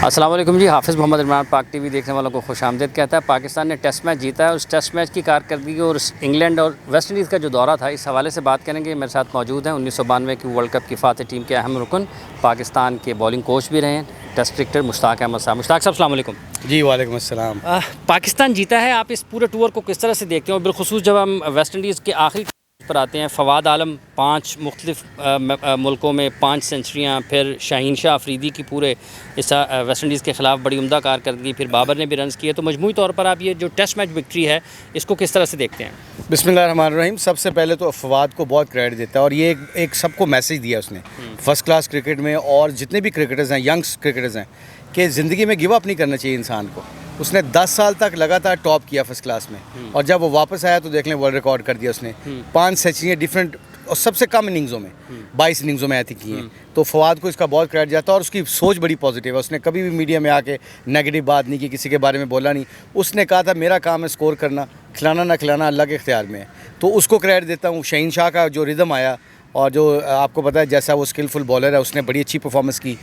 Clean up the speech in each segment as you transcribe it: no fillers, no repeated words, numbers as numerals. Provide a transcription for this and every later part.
अस्सलाम वालेकुम जी। हाफ़िज़ मोहम्मद इमरान पाक टीवी देखने वालों को खुशामदीद कहता है। पाकिस्तान ने टेस्ट मैच जीता है और उस टेस्ट मैच की कारकर्दगी और इंग्लैंड और वेस्ट इंडीज़ का जो दौरा था, इस हवाले से बात करेंगे। मेरे साथ मौजूद हैं 1992 की वर्ल्ड कप की फ़ातिह टीम के अहम रुकन, पाकिस्तान के बॉलिंग कोच भी रहे हैं, टेस्ट क्रिकेटर मुश्ताक अहमद साहब। मुश्ताक साहब अस्सलाम वालेकुम। जी वालेकुम अस्सलाम। पाकिस्तान जीता है, आप इस पूरे टूर को किस तरह से देखते हैं? और बिलखुसूस जब हम वेस्ट इंडीज़ के आखिरी पर आते हैं, फ़वाद आलम 5 मुख्तलिफ मुल्कों में 5 सेंचुरियाँ, फिर शाहीन शाह अफरीदी की पूरे इस वेस्ट इंडीज़ के ख़िलाफ़ बड़ी उम्दा कारकर्दगी, फिर बाबर ने भी रन्स किए। तो मजमूई तौर पर आप ये जो टेस्ट मैच विक्ट्री है, इसको किस तरह से देखते हैं? बिस्मिल्लाहिर्रहमानिर्रहीम। सबसे पहले तो फवाद को बहुत क्रेडिट देता है और ये एक सबको मैसेज दिया उसने फ़र्स्ट क्लास क्रिकेट में, और जितने भी क्रिकेटर्स हैं, यंग्स क्रिकेटर्स हैं, कि ज़िंदगी में गिव अप नहीं करना चाहिए इंसान को। उसने 10 साल तक लगातार टॉप किया फर्स्ट क्लास में, और जब वो वापस आया तो देख लें वर्ल्ड रिकॉर्ड कर दिया उसने। 5 सेंचुरियाँ डिफरेंट और सबसे कम इनिंग्सों में 22 इनिंग्सों में ऐसी की हैं। तो फवाद को इसका बहुत क्रेडिट जाता है और उसकी सोच बड़ी पॉजिटिव है। उसने कभी भी मीडिया में आके नेगेटिव बात नहीं की, किसी के बारे में बोला नहीं। उसने कहा था मेरा काम है स्कोर करना, खिलाना ना खिलाना अल्लाह के इख्तियार में है। तो उसको क्रेडिट देता हूँ। शाहीन शाह का जो रिदम आया, और जो आपको पता है जैसा वो स्किलफुल बॉलर है, उसने बड़ी अच्छी परफॉर्मेंस की।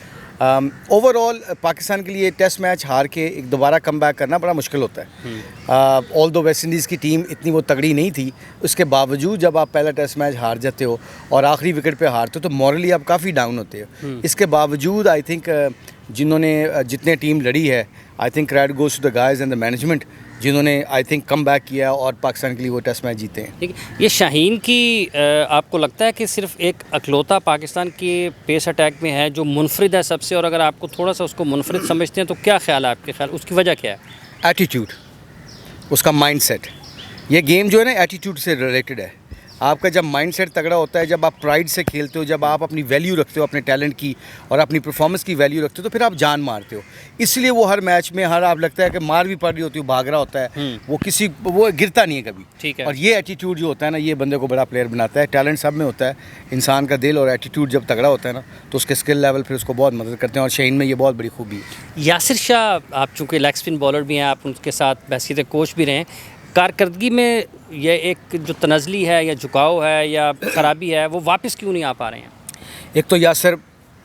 ओवरऑल पाकिस्तान के लिए टेस्ट मैच हार के एक दोबारा कम बैक करना बड़ा मुश्किल होता है। ऑल दो वेस्ट इंडीज़ की टीम इतनी वो तगड़ी नहीं थी, उसके बावजूद जब आप पहला टेस्ट मैच हार जाते हो और आखिरी विकेट पे हारते हो तो मॉरली आप काफ़ी डाउन होते हो। इसके बावजूद आई थिंक जितने टीम लड़ी है, I think credit goes to the guys and the management, जिन्होंने आई थिंक कम बैक किया और पाकिस्तान के लिए वो टेस्ट मैच जीते हैं। ठीक है, ये शाहीन की आपको लगता है कि सिर्फ एक अकलौता पाकिस्तान के पेस अटैक में है जो मुनफरिद है सबसे, और अगर आपको थोड़ा सा उसको मुनफरिद समझते हैं तो क्या ख्याल है आपके ख्याल, उसकी वजह क्या है? एटीट्यूड, उसका माइंड सेट। ये गेम जो है ना एटीट्यूड से रिलेटेड है। आपका जब माइंड सेट तगड़ा होता है, जब आप प्राइड से खेलते हो, जब आप अपनी वैल्यू रखते हो अपने टैलेंट की और अपनी परफॉर्मेंस की वैल्यू रखते हो, तो फिर आप जान मारते हो। इसलिए वो हर मैच में आप लगता है कि मार भी पड़ रही होती है, भाग रहा होता है, वो गिरता नहीं है कभी। ठीक है। और ये एटीट्यूड जो होता है ना, ये बंदे को बड़ा प्लेयर बनाता है। टैलेंट सब में होता है, इंसान का दिल और एटीट्यूड जब तगड़ा होता है ना, तो उसके स्किल लेवल फिर उसको बहुत मदद करते हैं, और शाहीन में ये बहुत बड़ी खूबी है। यासिर शाह, आप चूँकि लेग स्पिन बॉलर भी हैं, आप उनके साथ बहसीत कोच भी रहे हैं, कारकर्दगी में ये एक जो तनज़ली है या झुकाव है या ख़राबी है, वो वापस क्यों नहीं आ पा रहे हैं? एक तो यासिर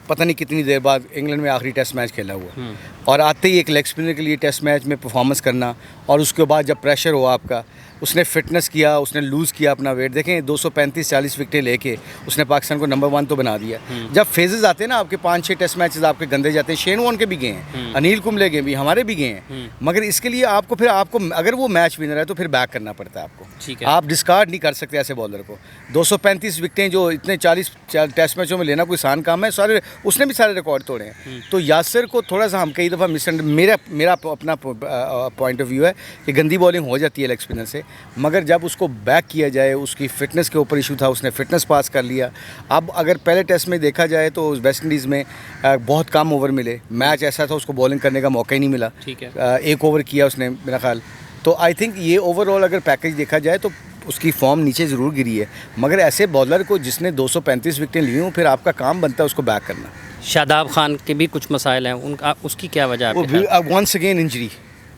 पता नहीं कितनी देर बाद इंग्लैंड में आखिरी टेस्ट मैच खेला हुआ, और आते ही एक लेग स्पिनर के लिए टेस्ट मैच में परफॉर्मेंस करना, और उसके बाद जब प्रेशर हुआ आपका, उसने फिटनेस किया, उसने लूज़ किया अपना वेट। देखें 235-40 विकेटें लेके उसने पाकिस्तान को नंबर 1 तो बना दिया। जब फेजेस आते हैं ना आपके, 5-6 टेस्ट मैचेस आपके गंदे जाते हैं। शेन वॉर्न के भी गए हैं, अनिल कुंबले के भी, हमारे भी गए हैं, मगर इसके लिए आपको अगर वो मैच विनर है तो फिर बैक करना पड़ता है आपको। ठीक है। आप डिस्कार्ड नहीं कर सकते ऐसे बॉलर को। 235 विकेटें जो इतने 40 टेस्ट मैचों में लेना कोई आसान काम है। उसने भी सारे रिकॉर्ड तोड़े हैं। तो यासिर को थोड़ा सा हम कई दफ़ा मेरा अपना पॉइंट ऑफ व्यू है कि गंदी बॉलिंग हो जाती है लेग स्पिनर से, मगर जब उसको बैक किया जाए, उसकी फ़िटनेस के ऊपर इशू था, उसने फ़िटनेस पास कर लिया। अब अगर पहले टेस्ट में देखा जाए तो वेस्ट इंडीज़ में बहुत कम ओवर मिले, मैच ऐसा था उसको बॉलिंग करने का मौका ही नहीं मिला। ठीक है। 1 ओवर किया उसने मेरा ख्याल। तो आई थिंक ये ओवरऑल अगर पैकेज देखा जाए तो उसकी फॉर्म नीचे ज़रूर गिरी है, मगर ऐसे बॉलर को जिसने 235 विकेटें ली हों, फिर आपका काम बनता है उसको बैक करना। शादाब खान के भी कुछ मसाइल हैं, उनका उसकी क्या वजह है? Once again injury.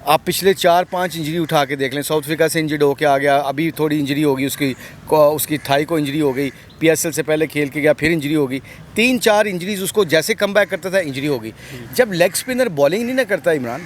आप पिछले 4-5 इंजरी उठा के देख लें। साउथ अफ्रीका से इंजर्ड होके आ गया, अभी थोड़ी इंजरी होगी उसकी थाई को इंजरी हो गई, PSL से पहले खेल के गया, फिर इंजरी होगी। 3-4 इंजरीज उसको, जैसे कम बैक करता था इंजरी होगी। जब लेग स्पिनर बॉलिंग नहीं ना करता इमरान,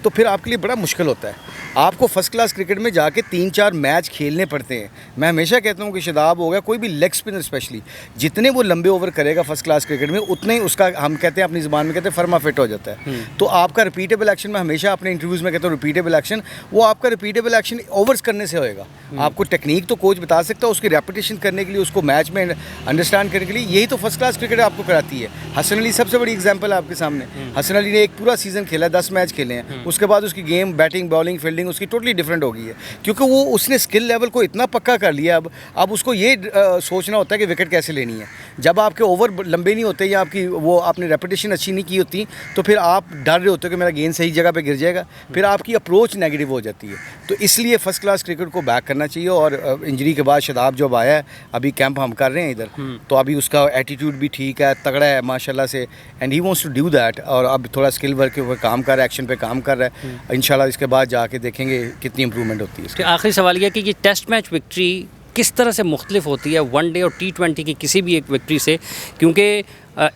तो फिर आपके लिए बड़ा मुश्किल होता है। आपको फर्स्ट क्लास क्रिकेट में जाके 3-4 मैच खेलने पड़ते हैं। मैं हमेशा कहता हूँ कि शादाब हो गया, कोई भी लेग स्पिनर स्पेशली, जितने वो लंबे ओवर करेगा फर्स्ट क्लास क्रिकेट में, उतने ही उसका, हम कहते हैं अपनी ज़बान में कहते हैं, फर्मा फिट हो जाता है। तो आपका रिपीटेबल एक्शन, मैं हमेशा अपने इंटरव्यूज़ में कहता हूँ रिपीटेबल एक्शन, वो आपका रिपीटेबल एक्शन ओवर्स करने से होएगा। आपको टेक्निक तो कोच बता सकता है, उसकी रेपिटेशन करने के लिए, उसको मैच में अंडरस्टैंड करने के लिए, यही तो फर्स्ट क्लास क्रिकेट आपको कराती है। हसन अली सबसे बड़ी एग्जांपल है आपके सामने। हसन अली ने एक पूरा सीज़न खेला, 10 मैच खेले हैं, उसके बाद उसकी गेम, बैटिंग, बॉलिंग, फील्डिंग उसकी टोटली डिफरेंट हो गई है, क्योंकि वो उसने स्किल लेवल को इतना पक्का कर लिया। अब उसको ये सोचना होता है कि विकेट कैसे लेनी है। जब आपके ओवर लंबे नहीं होते या आपने रेपिटेशन अच्छी नहीं की होती, तो फिर आप डर रहे होते हो कि मेरा गेंद सही जगह पे गिर जाएगा, फिर आपकी अप्रोच नेगेटिव हो जाती है। तो इसलिए फ़र्स्ट क्लास क्रिकेट को बैक करना चाहिए। और इंजरी के बाद शादाब जब आया है, अभी कैंप हम कर रहे हैं इधर, तो अभी उसका एटीट्यूड भी ठीक है, तगड़ा है माशाल्लाह से, and he wants to do that. और अब थोड़ा स्किल वर्क के ऊपर काम कर रहा है, एक्शन पे काम कर रहा है। इंशाल्लाह इसके बाद जाके देखेंगे कितनी इंप्रूवमेंट होती है। तो आखिरी सवाल यह कि ये टेस्ट मैच विक्ट्री किस तरह से मुख्तलिफ होती है वनडे और T20 की किसी भी एक विक्ट्री से, क्योंकि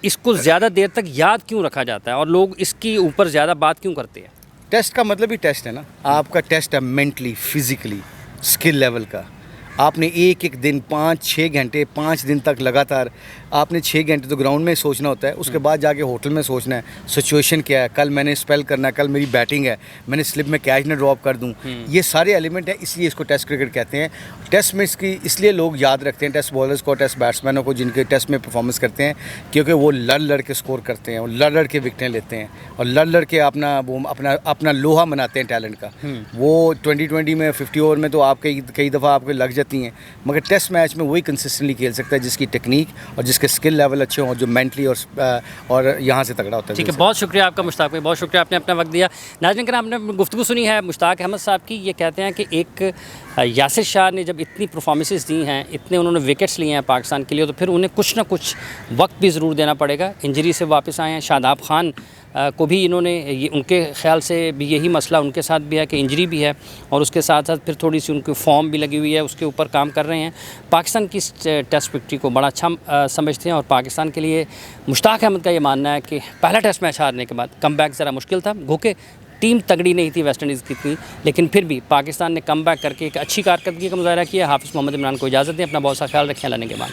इसको ज़्यादा देर तक याद क्यों रखा जाता है और लोग इसकी ऊपर ज़्यादा बात क्यों करते हैं? टेस्ट का मतलब ही टेस्ट है ना, आपका टेस्ट है मेंटली फिजिकली स्किल लेवल का। आपने एक एक दिन 5-6 घंटे 5 दिन तक लगातार आपने 6 घंटे तो ग्राउंड में सोचना होता है, उसके बाद जाके होटल में सोचना है सिचुएशन क्या है, कल मैंने स्पेल करना है, कल मेरी बैटिंग है, मैंने स्लिप में कैच ना ड्रॉप कर दूं। ये सारे एलिमेंट हैं, इसलिए इसको टेस्ट क्रिकेट कहते हैं। टेस्ट में इसकी इसलिए लोग याद रखते हैं टेस्ट बॉलर्स को, टेस्ट बैट्समैनों को जिनके टेस्ट में परफॉर्मेंस करते हैं, क्योंकि वो लड़ के स्कोर करते हैं और लड़ के विकटें लेते हैं और लड़ के अपना लोहा बनाते हैं टैलेंट का। वो 2020 में 50 ओवर में तो आपके कई दफ़ा आपके लग जाती हैं, मगर टेस्ट मैच में वही कंसिस्टेंटली खेल सकता है जिसकी टेक्निक और जिसके स्किल लेवल अच्छे हों, जो मेंटली और यहाँ से तगड़ा होता है। ठीक है, बहुत शुक्रिया आपका मुश्ताक भाई, बहुत शुक्रिया आपने अपना वक्त दिया। नाज़रीन करम, आपने गुफ्तगू सुनी है मुश्ताक अहमद साहब की। ये कहते हैं कि एक यासिर शाह ने जब इतनी परफॉर्मेंसेस दी हैं, इतने उन्होंने विकेट्स लिए हैं पाकिस्तान के लिए, तो फिर उन्हें कुछ ना कुछ वक्त भी ज़रूर देना पड़ेगा। इंजरी से वापस आए हैं शादाब खान को भी इन्होंने ये, उनके ख्याल से भी यही मसला उनके साथ भी है कि इंजरी भी है और उसके साथ साथ फिर थोड़ी सी उनकी फॉर्म भी लगी हुई है, उसके ऊपर काम कर रहे हैं। पाकिस्तान की टेस्ट विक्ट्री को बड़ा अच्छा समझते हैं और पाकिस्तान के लिए मुश्ताक अहमद का ये मानना है कि पहला टेस्ट मैच हारने के बाद कमबैक ज़रा मुश्किल था, घोके टीम तगड़ी नहीं थी वेस्ट इंडीज़ की इतनी, लेकिन फिर भी पाकिस्तान ने कमबैक करके एक अच्छी कारकर्दगी का मुजाहरा किया। हाफिज़ मोहम्मद इमरान को इजाज़त दें, अपना बहुत सा ख्याल रखें, अल्लाह ने के बाद।